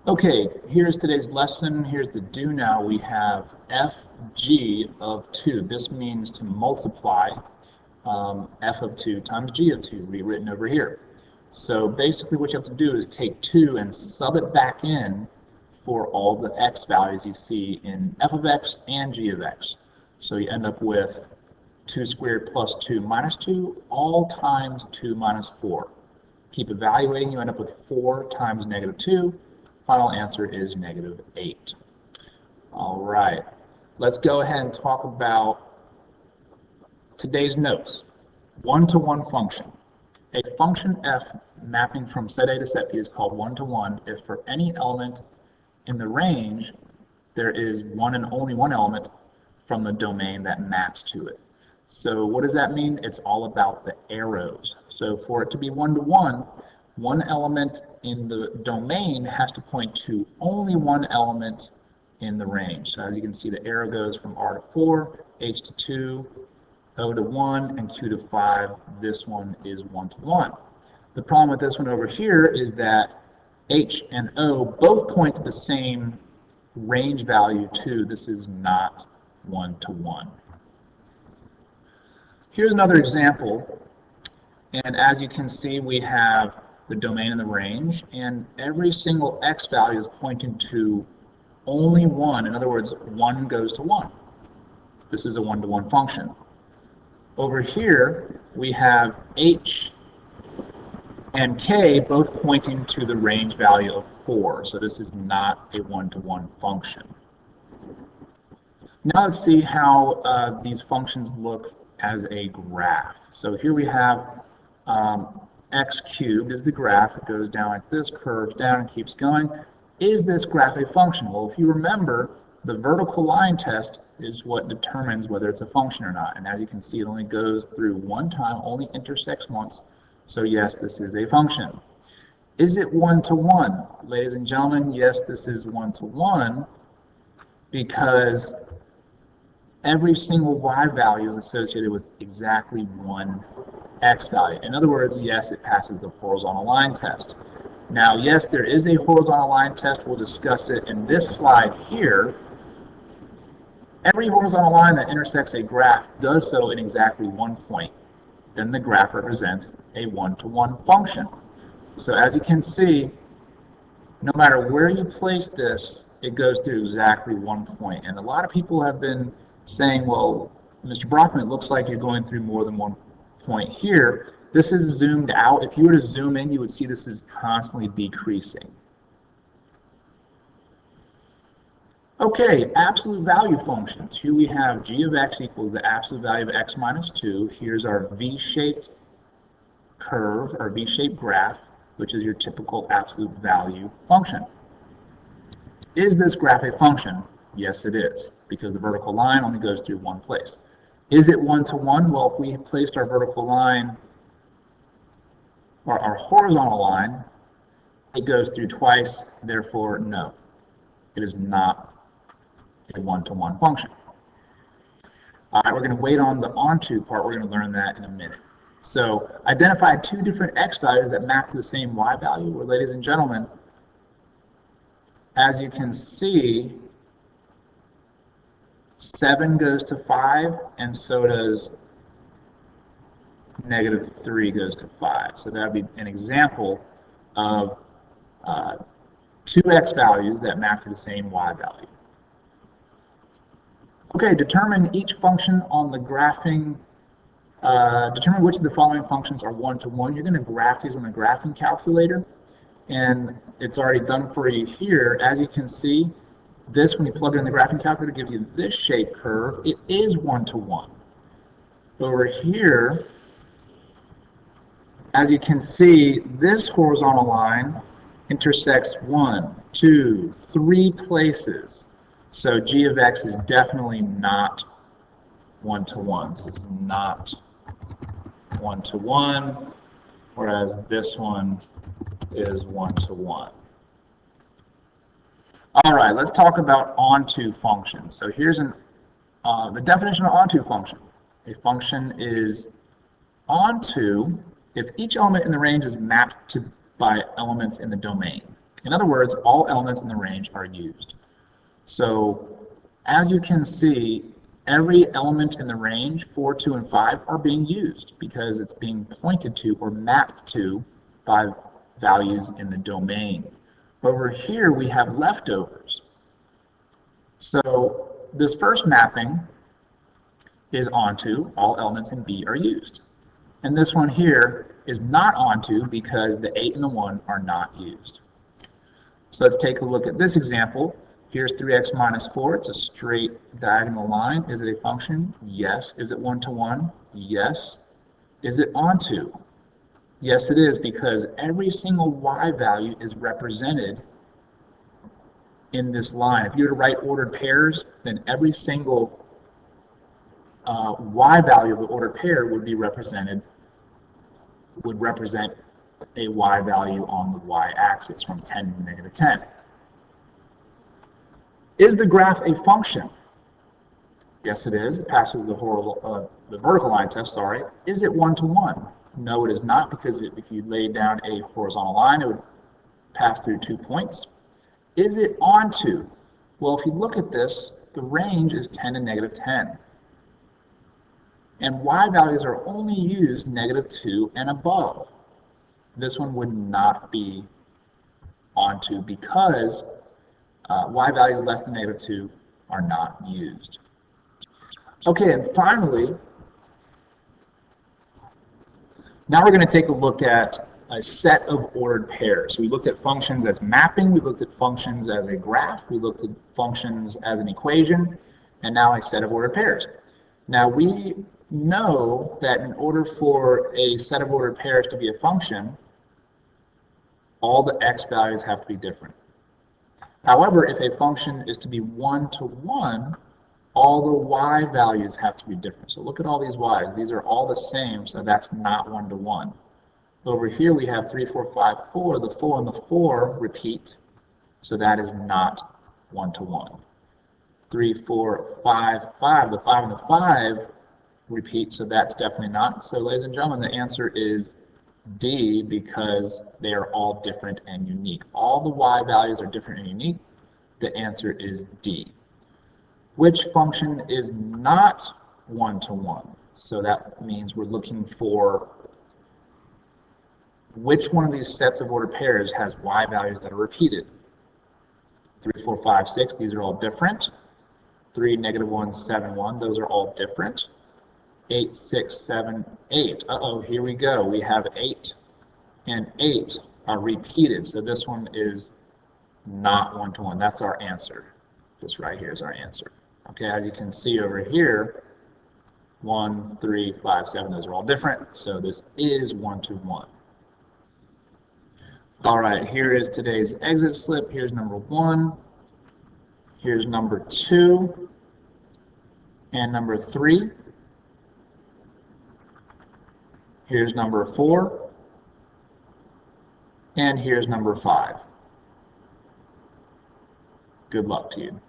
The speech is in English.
Okay, here's today's lesson. Here's the do now. We have fg of 2. This means to multiply f of 2 times g of 2, rewritten over here. So basically what you have to do is take 2 and sub it back in for all the x values you see in f of x and g of x. So you end up with 2 squared plus 2 minus 2, all times 2 minus 4. Keep evaluating, you end up with 4 times negative 2. Final answer is negative 8. All right, let's go ahead and talk about today's notes. One-to-one function. A function f mapping from set A to set B is called one-to-one if for any element in the range there is one and only one element from the domain that maps to it. So what does that mean? It's all about the arrows. So for it to be one-to-one, one element in the domain has to point to only one element in the range. So as you can see, the arrow goes from R to 4, H to 2, O to 1, and Q to 5. This one is one-to-one. The problem with this one over here is that H and O both point to the same range value 2. This is not one-to-one. Here's another example, and as you can see, we have the domain and the range, and every single x value is pointing to only one. In other words, 1 goes to 1. This is a one-to-one function. Over here, we have h and k both pointing to the range value of 4, so this is not a one-to-one function. Now let's see how these functions look as a graph. So here we have x cubed is the graph. It goes down like this, curves down, and keeps going. Is this graph a function? Well, if you remember, the vertical line test is what determines whether it's a function or not. And as you can see, it only goes through one time, only intersects once. So yes, this is a function. Is it one-to-one? Ladies and gentlemen, yes, this is one-to-one because every single y value is associated with exactly one x value. In other words, yes, it passes the horizontal line test. Now, yes, there is a horizontal line test. We'll discuss it in this slide here. Every horizontal line that intersects a graph does so in exactly one point. Then the graph represents a one-to-one function. So as you can see, no matter where you place this, it goes through exactly one point. And a lot of people have been saying, well, Mr. Brockman, it looks like you're going through more than one point here. This is zoomed out. If you were to zoom in, you would see this is constantly decreasing. Okay, absolute value functions. Here we have g of x equals the absolute value of x minus 2. Here's our v-shaped curve, or v-shaped graph, which is your typical absolute value function. Is this graph a function? Yes, it is, because the vertical line only goes through one place. Is it one-to-one? Well, if we placed our vertical line, or our horizontal line, it goes through twice, therefore, no. It is not a one-to-one function. All right, we're going to wait on the onto part. We're going to learn that in a minute. So, identify two different x values that map to the same y value. Well, ladies and gentlemen, as you can see, 7 goes to 5, and so does negative 3 goes to 5. So that would be an example of two x values that map to the same y value. Okay, determine each function on the graphing. Determine which of the following functions are one-to-one. You're going to graph these on the graphing calculator, and it's already done for you here. As you can see, this, when you plug it in the graphing calculator, gives you this shape curve. It is one-to-one. Over here, as you can see, this horizontal line intersects 1, 2, 3 places. So g of x is definitely not one-to-one. This is not one-to-one, whereas this one is one-to-one. All right, let's talk about onto functions. So here's the definition of onto function. A function is onto if each element in the range is mapped to by elements in the domain. In other words, all elements in the range are used. So as you can see, every element in the range 4, 2, and 5 are being used because it's being pointed to or mapped to by values in the domain. Over here we have leftovers. So this first mapping is onto, all elements in B are used. And this one here is not onto because the 8 and the 1 are not used. So let's take a look at this example. Here's 3x minus 4. It's a straight diagonal line. Is it a function? Yes. Is it one-to-one? Yes. Is it onto? Yes, it is, because every single y value is represented in this line. If you were to write ordered pairs, then every single y value of the ordered pair would represent a y value on the y-axis from 10 to negative 10. Is the graph a function? Yes, it is. It passes the vertical line test. Sorry. Is it one-to-one? No, it is not, because if you laid down a horizontal line, it would pass through 2 points. Is it onto? Well, if you look at this, the range is 10 to negative 10. And y values are only used negative 2 and above. This one would not be onto because y values less than negative 2 are not used. Okay, and finally, now we're going to take a look at a set of ordered pairs. So we looked at functions as mapping, we looked at functions as a graph, we looked at functions as an equation, and now a set of ordered pairs. Now we know that in order for a set of ordered pairs to be a function, all the x values have to be different. However, if a function is to be one-to-one, all the y values have to be different. So look at all these y's. These are all the same, so that's not one-to-one. Over here we have 3, 4, 5, 4. The 4 and the 4 repeat, so that is not one-to-one. 3, 4, 5, 5. The 5 and the 5 repeat, so that's definitely not. So ladies and gentlemen, the answer is D, because they are all different and unique. All the y values are different and unique. The answer is D. Which function is not one-to-one? So that means we're looking for which one of these sets of ordered pairs has y values that are repeated. 3, 4, 5, 6, these are all different. 3, negative 1, 7, 1, those are all different. 8, 6, 7, 8. Uh-oh, here we go. We have 8 and 8 are repeated. So this one is not one-to-one. That's our answer. This right here is our answer. Okay, as you can see over here, 1, 3, 5, 7, those are all different. So this is one-to-one. All right, here is today's exit slip. Here's number 1. Here's number 2 and number 3. Here's number 4, and here's number 5. Good luck to you.